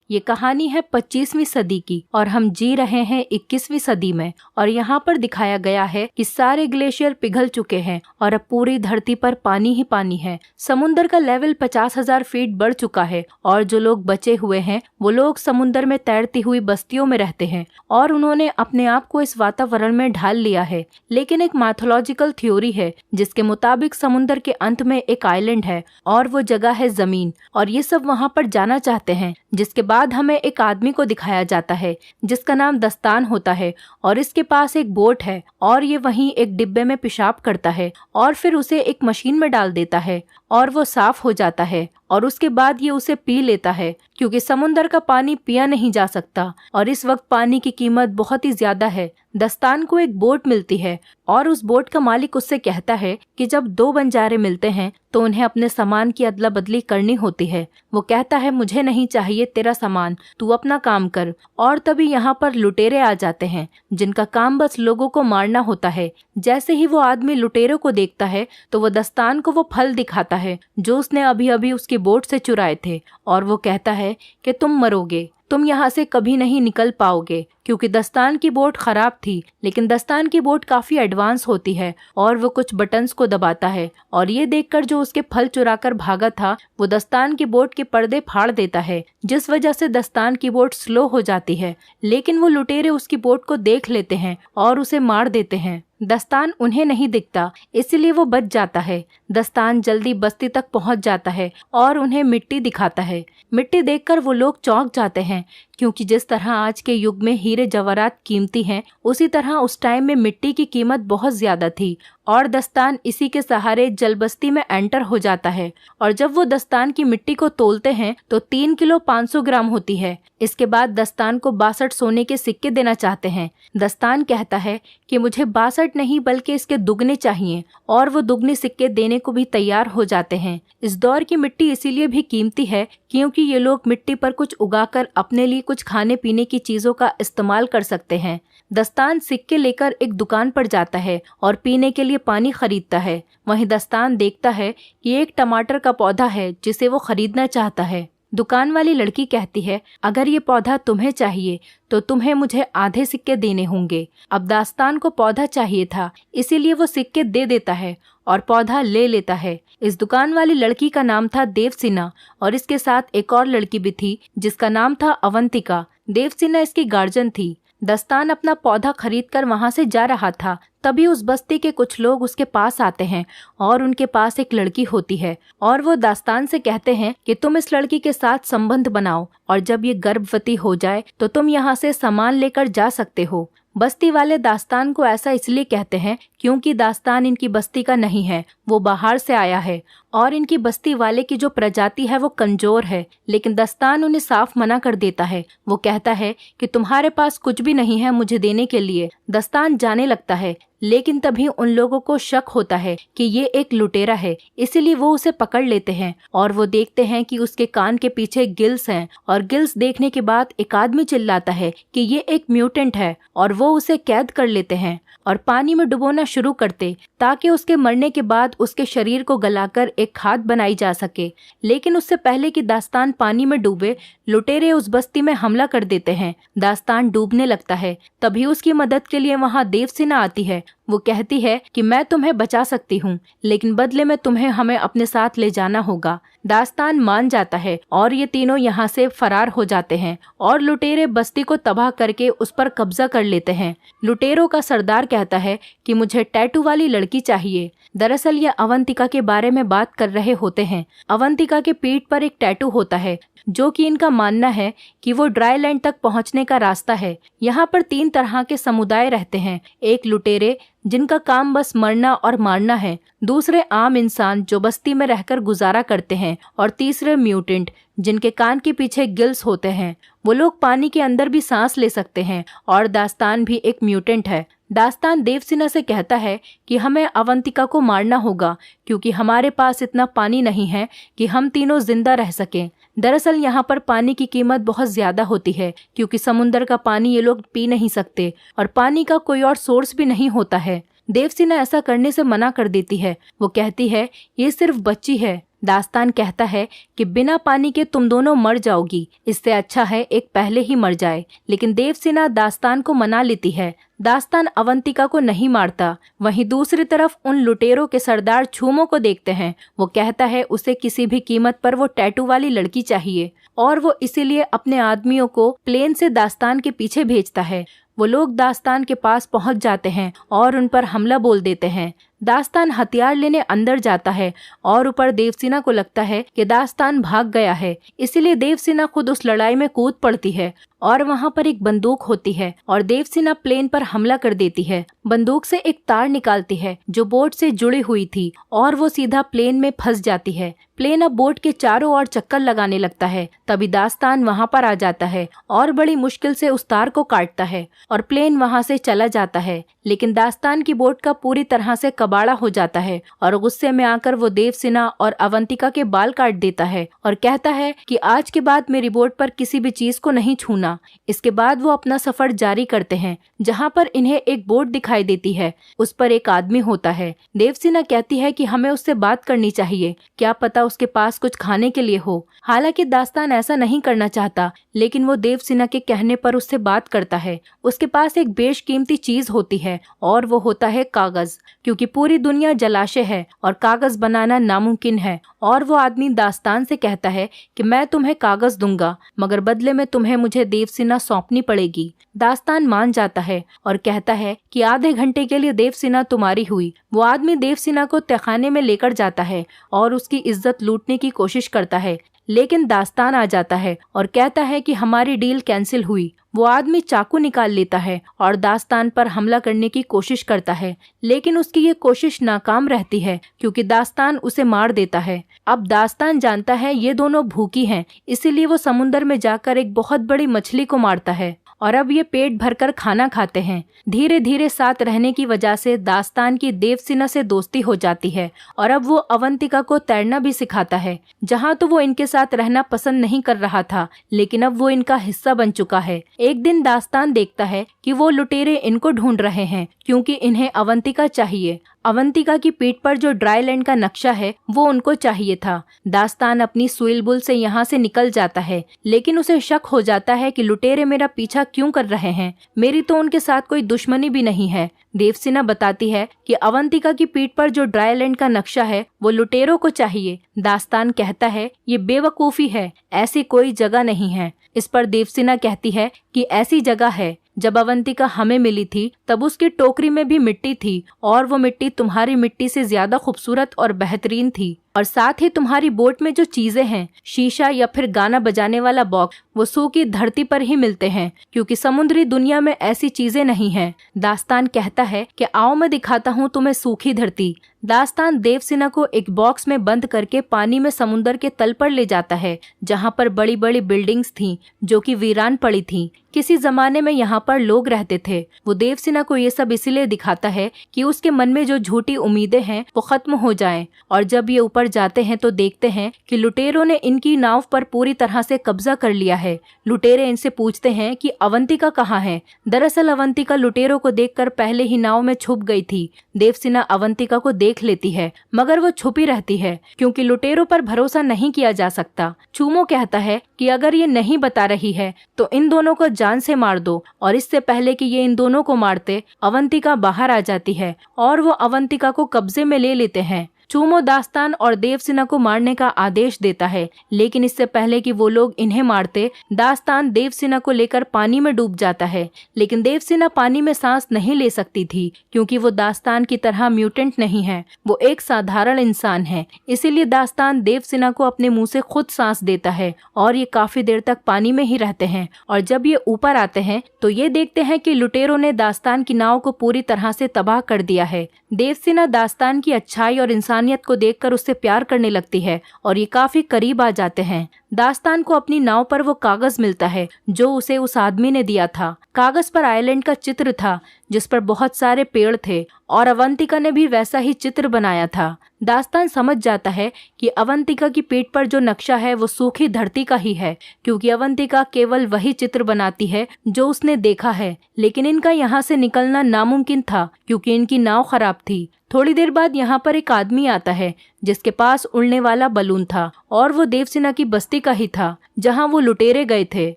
ये कहानी है 25वीं सदी की और हम जी रहे हैं 21वीं सदी में। और यहाँ पर दिखाया गया है कि सारे ग्लेशियर पिघल चुके हैं और अब पूरी धरती पर पानी ही पानी है। समुद्र का लेवल 50,000 फीट बढ़ चुका है और जो लोग बचे हुए हैं वो लोग समुद्र में तैरती हुई बस्तियों में रहते हैं और उन्होंने अपने आप को इस वातावरण में ढाल लिया है। लेकिन एक मैथोलॉजिकल थ्योरी है जिसके मुताबिक समुद्र के अंत में एक आइलैंड है और वो जगह है जमीन, और ये सब वहाँ पर जाना चाहते हैं। जिसके बाद हमें एक आदमी को दिखाया जाता है जिसका नाम दस्तान होता है और इसके पास एक बोट है और ये वहीं एक डिब्बे में पेशाब करता है और फिर उसे एक मशीन में डाल देता है और वो साफ हो जाता है और उसके बाद ये उसे पी लेता है क्योंकि समुद्र का पानी पिया नहीं जा सकता और इस वक्त पानी की कीमत बहुत ही ज्यादा है। दस्तान को एक बोट मिलती है और उस बोट का मालिक उससे कहता है कि जब दो बंजारे मिलते हैं तो उन्हें अपने सामान की अदला बदली करनी होती है। वो कहता है मुझे नहीं चाहिए तेरा सामान, तू अपना काम कर। और तभी यहाँ पर लुटेरे आ जाते हैं जिनका काम बस लोगों को मारना होता है। जैसे ही वो आदमी लुटेरों को देखता है तो वो दस्तान को वो फल दिखाता है जो उसने अभी अभी उसकी बोट से चुराए थे और वो कहता है कि तुम मरोगे, तुम यहाँ से कभी नहीं निकल पाओगे। क्योंकि दस्तान की बोट खराब थी, लेकिन दस्तान की बोट काफी एडवांस होती है और वो कुछ बटन्स को दबाता है और ये देखकर जो उसके फल चुराकर भागा था वो दस्तान की बोट के पर्दे फाड़ देता है, जिस वजह से दस्तान की बोट स्लो हो जाती है। लेकिन वो लुटेरे उसकी बोट को देख लेते हैं और उसे मार देते हैं। दस्तान उन्हें नहीं दिखता, इसलिए वो बच जाता है। दस्तान जल्दी बस्ती तक पहुंच जाता है और उन्हें मिट्टी दिखाता है। मिट्टी देखकर वो लोग चौंक जाते हैं क्योंकि जिस तरह आज के युग में हीरे जवाहरात कीमती हैं, उसी तरह उस टाइम में मिट्टी की कीमत बहुत ज्यादा थी। और दस्तान इसी के सहारे जलबस्ती में एंटर हो जाता है और जब वो दस्तान की मिट्टी को तोलते हैं तो 3 किलो 500 ग्राम होती है। इसके बाद दस्तान को 62 सोने के सिक्के देना चाहते हैं। दस्तान कहता है कि मुझे 62 नहीं बल्कि इसके दुगने चाहिए और वो दुगने सिक्के देने को भी तैयार हो जाते हैं। इस दौर की मिट्टी इसीलिए भी कीमती है क्योंकि ये लोग मिट्टी पर कुछ उगाकर अपने लिए कुछ खाने पीने की चीजों का इस्तेमाल कर सकते हैं। दस्तान सिक्के लेकर एक दुकान पर जाता है और पीने के लिए पानी खरीदता है। वहीं दस्तान देखता है कि एक टमाटर का पौधा है जिसे वो खरीदना चाहता है। दुकान वाली लड़की कहती है अगर ये पौधा तुम्हें चाहिए तो तुम्हें मुझे आधे सिक्के देने होंगे। अब दस्तान को पौधा चाहिए था, इसीलिए वो सिक्के दे देता है और पौधा ले लेता है। इस दुकान वाली लड़की का नाम था देवसेना और इसके साथ एक और लड़की भी थी जिसका नाम था अवंतिका। देवसेना इसकी गार्जियन थी। दस्तान अपना पौधा खरीदकर वहां से जा रहा था, तभी उस बस्ती के कुछ लोग उसके पास आते हैं और उनके पास एक लड़की होती है और वो दस्तान से कहते हैं कि तुम इस लड़की के साथ संबंध बनाओ और जब ये गर्भवती हो जाए तो तुम यहाँ से सामान लेकर जा सकते हो। बस्ती वाले दास्तान को ऐसा इसलिए कहते हैं क्योंकि दास्तान इनकी बस्ती का नहीं है, वो बाहर से आया है और इनकी बस्ती वाले की जो प्रजाति है वो कमजोर है। लेकिन दास्तान उन्हें साफ मना कर देता है। वो कहता है कि तुम्हारे पास कुछ भी नहीं है मुझे देने के लिए। दास्तान जाने लगता है, लेकिन तभी उन लोगों को शक होता है कि ये एक लुटेरा है, इसीलिए वो उसे पकड़ लेते हैं और वो देखते हैं कि उसके कान के पीछे गिल्स हैं और गिल्स देखने के बाद एक आदमी चिल्लाता है कि ये एक म्यूटेंट है और वो उसे कैद कर लेते हैं और पानी में डुबोना शुरू करते ताकि उसके मरने के बाद उसके शरीर को गलाकर एक खाद बनाई जा सके। लेकिन उससे पहले कि दास्तान पानी में डूबे, लुटेरे उस बस्ती में हमला कर देते हैं। दास्तान डूबने लगता है, तभी उसकी मदद के लिए वहाँ देवसेना आती है। वो कहती है कि मैं तुम्हें बचा सकती हूँ, लेकिन बदले में तुम्हें हमें अपने साथ ले जाना होगा। दास्तान मान जाता है और ये तीनों यहाँ से फरार हो जाते हैं और लुटेरे बस्ती को तबाह करके उस पर कब्जा कर लेते हैं। लुटेरों का सरदार कहता है कि मुझे टैटू वाली लड़की चाहिए। दरअसल ये अवंतिका के बारे में बात कर रहे होते हैं। अवंतिका के पीठ पर एक टैटू होता है जो कि इनका मानना है कि वो ड्राई लैंड तक पहुंचने का रास्ता है। यहाँ पर 3 तरह के समुदाय रहते हैं। एक लुटेरे जिनका काम बस मरना और मारना है, दूसरे आम इंसान जो बस्ती में रहकर गुजारा करते हैं और तीसरे म्यूटेंट जिनके कान के पीछे गिल्स होते हैं। वो लोग पानी के अंदर भी सांस ले सकते हैं और दास्तान भी एक म्यूटेंट है। दास्तान देवसेना से कहता है कि हमें अवंतिका को मारना होगा क्योंकि हमारे पास इतना पानी नहीं है कि हम तीनों जिंदा रह सकें। दरअसल यहाँ पर पानी की कीमत बहुत ज्यादा होती है क्योंकि समुद्र का पानी ये लोग पी नहीं सकते और पानी का कोई और सोर्स भी नहीं होता है। देवसेना ऐसा करने से मना कर देती है। वो कहती है ये सिर्फ बच्ची है, दास्तान कहता है कि बिना पानी के तुम दोनों मर जाओगी, इससे अच्छा है एक पहले ही मर जाए। लेकिन देवसेना दास्तान को मना लेती है। दास्तान अवंतिका को नहीं मारता। वहीं दूसरी तरफ उन लुटेरों के सरदार छूमो को देखते हैं। वो कहता है उसे किसी भी कीमत पर वो टैटू वाली लड़की चाहिए और वो इसीलिए अपने आदमियों को प्लेन से दास्तान के पीछे भेजता है। वो लोग दास्तान के पास पहुंच जाते हैं और उन पर हमला बोल देते हैं। दास्तान हथियार लेने अंदर जाता है और ऊपर देवसेना को लगता है कि दास्तान भाग गया है, इसीलिए देवसेना खुद उस लड़ाई में कूद पड़ती है और वहां पर एक बंदूक होती है और देवसेना प्लेन पर हमला कर देती है। बंदूक से एक तार निकालती है जो बोट से जुड़ी हुई थी और वो सीधा प्लेन में फंस जाती है। प्लेन अब बोट के चारों ओर चक्कर लगाने लगता है। तभी दास्तान वहां पर आ जाता है और बड़ी मुश्किल से उस तार को काटता है और प्लेन वहां से चला जाता है। लेकिन दास्तान की बोट का पूरी तरह से कबाड़ा हो जाता है और गुस्से में आकर वो देवसेना और अवंतिका के बाल काट देता है और कहता है कि आज के बाद मेरी बोट पर किसी भी चीज को नहीं छूना। इसके बाद वो अपना सफर जारी करते हैं, जहाँ पर इन्हें एक बोट दिखाई देती है। उस पर एक आदमी होता है। देवसेना कहती है कि हमें उससे बात करनी चाहिए, क्या पता उसके पास कुछ खाने के लिए हो। हालांकि दास्तान ऐसा नहीं करना चाहता, लेकिन वो देवसेना के कहने पर उससे बात करता है। उसके पास एक बेशकीमती चीज होती है और वो होता है कागज, क्योंकि पूरी दुनिया जलाशय है और कागज बनाना नामुमकिन है। और वो आदमी दास्तान से कहता है कि मैं तुम्हें कागज दूंगा, मगर बदले में तुम्हें मुझे देवसेना सौंपनी पड़ेगी। दास्तान मान जाता है और कहता है कि आधे घंटे के लिए देवसेना तुम्हारी हुई। वो आदमी देवसेना को तहखाने में लेकर जाता है और उसकी इज्जत लूटने की कोशिश करता है, लेकिन दास्तान आ जाता है और कहता है कि हमारी डील कैंसिल हुई। वो आदमी चाकू निकाल लेता है और दास्तान पर हमला करने की कोशिश करता है, लेकिन उसकी ये कोशिश नाकाम रहती है क्योंकि दास्तान उसे मार देता है। अब दास्तान जानता है ये दोनों भूखी हैं, इसीलिए वो समुंदर में जाकर एक बहुत बड़ी मछली को मारता है और अब ये पेट भरकर खाना खाते हैं। धीरे धीरे साथ रहने की वजह से दास्तान की देवसेना से दोस्ती हो जाती है और अब वो अवंतिका को तैरना भी सिखाता है। जहाँ तो वो इनके साथ रहना पसंद नहीं कर रहा था, लेकिन अब वो इनका हिस्सा बन चुका है। एक दिन दास्तान देखता है कि वो लुटेरे इनको ढूंढ रहे हैं क्योंकि इन्हें अवंतिका चाहिए। अवंतिका की पीठ पर जो ड्राई लैंड का नक्शा है वो उनको चाहिए था। दास्तान अपनी सुइल बुल से यहाँ से निकल जाता है, लेकिन उसे शक हो जाता है कि लुटेरे मेरा पीछा क्यों कर रहे हैं, मेरी तो उनके साथ कोई दुश्मनी भी नहीं है। देवसेना बताती है कि अवंतिका की पीठ पर जो ड्राई लैंड का नक्शा है वो लुटेरों को चाहिए। दास्तान कहता है ये बेवकूफी है, ऐसी कोई जगह नहीं है। इस पर देवसेना कहती है कि ऐसी जगह है। जब अवंतिका हमें मिली थी तब उसकी टोकरी में भी मिट्टी थी और वो मिट्टी तुम्हारी मिट्टी से ज्यादा खूबसूरत और बेहतरीन थी। और साथ ही तुम्हारी बोट में जो चीजें हैं, शीशा या फिर गाना बजाने वाला बॉक्स, वो सूखी धरती पर ही मिलते हैं क्योंकि समुद्री दुनिया में ऐसी चीजें नहीं हैं। दास्तान कहता है कि आओ मैं दिखाता हूँ तुम्हें सूखी धरती। दास्तान देवसेना को एक बॉक्स में बंद करके पानी में समुद्र के तल पर ले जाता है, जहाँ पर बड़ी बड़ी बिल्डिंग्स थीं जो कि वीरान पड़ी थीं। किसी जमाने में यहाँ पर लोग रहते थे। वो देवसेना को ये सब इसलिए दिखाता है कि उसके मन में जो झूठी उम्मीदें हैं वो खत्म हो जाएं। और जब ये ऊपर जाते हैं तो देखते हैं कि लुटेरों ने इनकी नाव पर पूरी तरह से कब्जा कर लिया है। लुटेरे इनसे पूछते हैं कि अवंतिका कहाँ है। दरअसल अवंतिका लुटेरों को देखकर पहले ही नाव में छुप गई थी। देवसेना अवंतिका को देख लेती है, मगर वो छुपी रहती है क्योंकि लुटेरों पर भरोसा नहीं किया जा सकता। छूमो कहता है कि अगर ये नहीं बता रही है तो इन दोनों को जान से मार दो। और इससे पहले कि ये इन दोनों को मारते, अवंतिका बाहर आ जाती है और वो अवंतिका को कब्जे में ले लेते हैं। छूमो दास्तान और देवसेना को मारने का आदेश देता है, लेकिन इससे पहले कि वो लोग इन्हें मारते, दास्तान देवसेना को लेकर पानी में डूब जाता है। लेकिन देवसेना पानी में सांस नहीं ले सकती थी क्योंकि वो दास्तान की तरह म्यूटेंट नहीं है, वो एक साधारण इंसान है। इसीलिए दास्तान देवसेना को अपने मुंह से खुद सांस देता है और ये काफी देर तक पानी में ही रहते हैं। और जब ये ऊपर आते हैं तो ये देखते हैं कि लुटेरों ने दास्तान की नाव को पूरी तरह से तबाह कर दिया है। देवसेना दास्तान की अच्छाई और इंसानियत को देखकर उससे प्यार करने लगती है और ये काफी करीब आ जाते हैं। दास्तान को अपनी नाव पर वो कागज मिलता है जो उसे उस आदमी ने दिया था। कागज पर आइलैंड का चित्र था जिस पर बहुत सारे पेड़ थे और अवंतिका ने भी वैसा ही चित्र बनाया था। दास्तान समझ जाता है कि अवंतिका की पीठ पर जो नक्शा है वो सूखी धरती का ही है, क्योंकि अवंतिका केवल वही चित्र बनाती है जो उसने देखा है। लेकिन इनका यहाँ से निकलना नामुमकिन था क्योंकि इनकी नाव खराब थी। थोड़ी देर बाद यहाँ पर एक आदमी आता है जिसके पास उड़ने वाला बलून था और वो देवसेना की बस्ती का ही था जहाँ वो लुटेरे गए थे,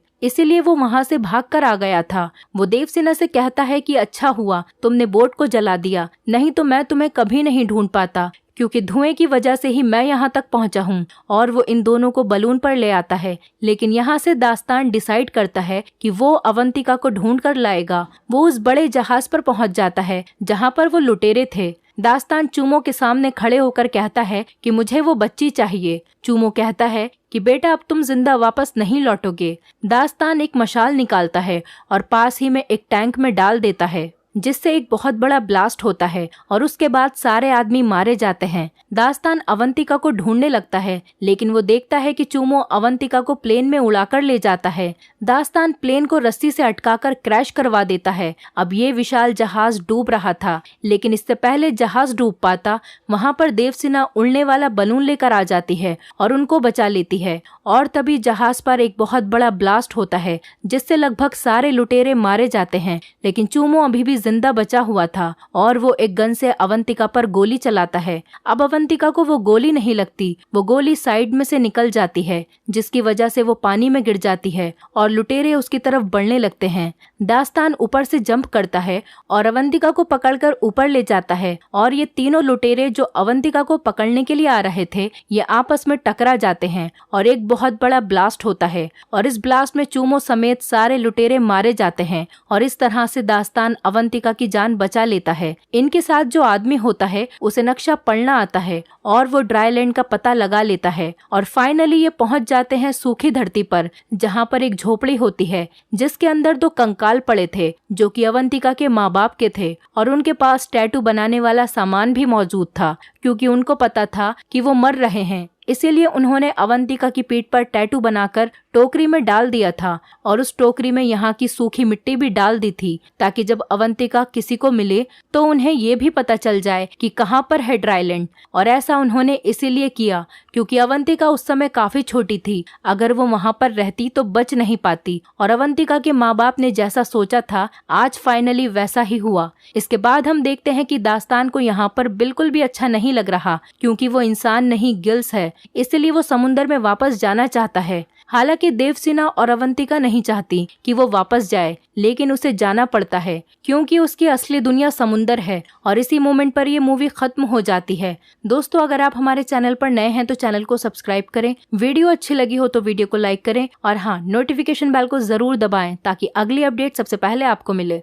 इसीलिए वो वहां से भागकर आ गया था। वो देवसेना से कहता है कि अच्छा हुआ तुमने बोट को जला दिया, नहीं तो मैं तुम्हें कभी नहीं ढूंढ पाता, क्योंकि धुएं की वजह से ही मैं यहाँ तक पहुँचा हूँ। और वो इन दोनों को बलून पर ले आता है। लेकिन यहाँ से दास्तान डिसाइड करता है कि वो अवंतिका को ढूंढ कर लाएगा। वो उस बड़े जहाज पर पहुँच जाता है जहाँ पर वो लुटेरे थे। दास्तान चूमो के सामने खड़े होकर कहता है कि मुझे वो बच्ची चाहिए। चूमो कहता है कि बेटा अब तुम जिंदा वापस नहीं लौटोगे। दास्तान एक मशाल निकालता है और पास ही में एक टैंक में डाल देता है जिससे एक बहुत बड़ा ब्लास्ट होता है और उसके बाद सारे आदमी मारे जाते हैं। दास्तान अवंतिका को ढूंढने लगता है लेकिन वो देखता है कि चूमो अवंतिका को प्लेन में उड़ाकर ले जाता है। दास्तान प्लेन को रस्सी से अटकाकर क्रैश करवा देता है। अब ये विशाल जहाज डूब रहा था, लेकिन इससे पहले जहाज डूब पाता वहाँ पर देवसेना उड़ने वाला बलून लेकर आ जाती है और उनको बचा लेती है। और तभी जहाज पर एक बहुत बड़ा ब्लास्ट होता है जिससे लगभग सारे लुटेरे मारे जाते हैं। लेकिन चूमो अभी भी जिंदा बचा हुआ था और वो एक गन से अवंतिका पर गोली चलाता है। अब अवंतिका को वो गोली नहीं लगती, वो गोली साइड में से निकल जाती है जिसकी वजह से वो पानी में गिर जाती है और लुटेरे उसकी तरफ बढ़ने लगते हैं। दास्तान ऊपर से जंप करता है और अवंतिका को पकड़कर ऊपर ले जाता है और ये तीनों लुटेरे जो अवंतिका को पकड़ने के लिए आ रहे थे ये आपस में टकरा जाते हैं और एक बहुत बड़ा ब्लास्ट होता है और इस ब्लास्ट में चूमो समेत सारे लुटेरे मारे जाते हैं और इस तरह से दास्तान अवंतिका की जान बचा लेता है। इनके साथ जो आदमी होता है उसे नक्शा पढ़ना आता है और वो ड्राईलैंड का पता लगा लेता है और फाइनली ये पहुंच जाते हैं सूखी धरती पर जहाँ पर एक झोपड़ी होती है जिसके अंदर दो कंकाल पड़े थे जो कि अवंतिका के माँ बाप के थे और उनके पास टैटू बनाने वाला सामान भी मौजूद था, क्योंकि उनको पता था कि वो मर रहे हैं। इसीलिए उन्होंने अवंतिका की पीठ पर टैटू बनाकर टोकरी में डाल दिया था और उस टोकरी में यहाँ की सूखी मिट्टी भी डाल दी थी ताकि जब अवंतिका किसी को मिले तो उन्हें ये भी पता चल जाए कि कहाँ पर है ड्राईलैंड। और ऐसा उन्होंने इसीलिए किया क्योंकि अवंतिका उस समय काफी छोटी थी, अगर वो वहाँ पर रहती तो बच नहीं पाती। और अवंतिका के माँ बाप ने जैसा सोचा था आज फाइनली वैसा ही हुआ। इसके बाद हम देखते हैं कि दास्तान को यहाँ पर बिल्कुल भी अच्छा नहीं लग रहा, क्योंकि वो इंसान नहीं गिल्स है, इसलिए वो समुंदर में वापस जाना चाहता है। हालांकि देवसेना और अवंतिका नहीं चाहती कि वो वापस जाए, लेकिन उसे जाना पड़ता है क्योंकि उसकी असली दुनिया समुंदर है। और इसी मोमेंट पर ये मूवी खत्म हो जाती है। दोस्तों, अगर आप हमारे चैनल पर नए हैं तो चैनल को सब्सक्राइब करें, वीडियो अच्छी लगी हो तो वीडियो को लाइक करें और हाँ, नोटिफिकेशन बेल को जरूर दबाएं ताकि अगली अपडेट सबसे पहले आपको मिले।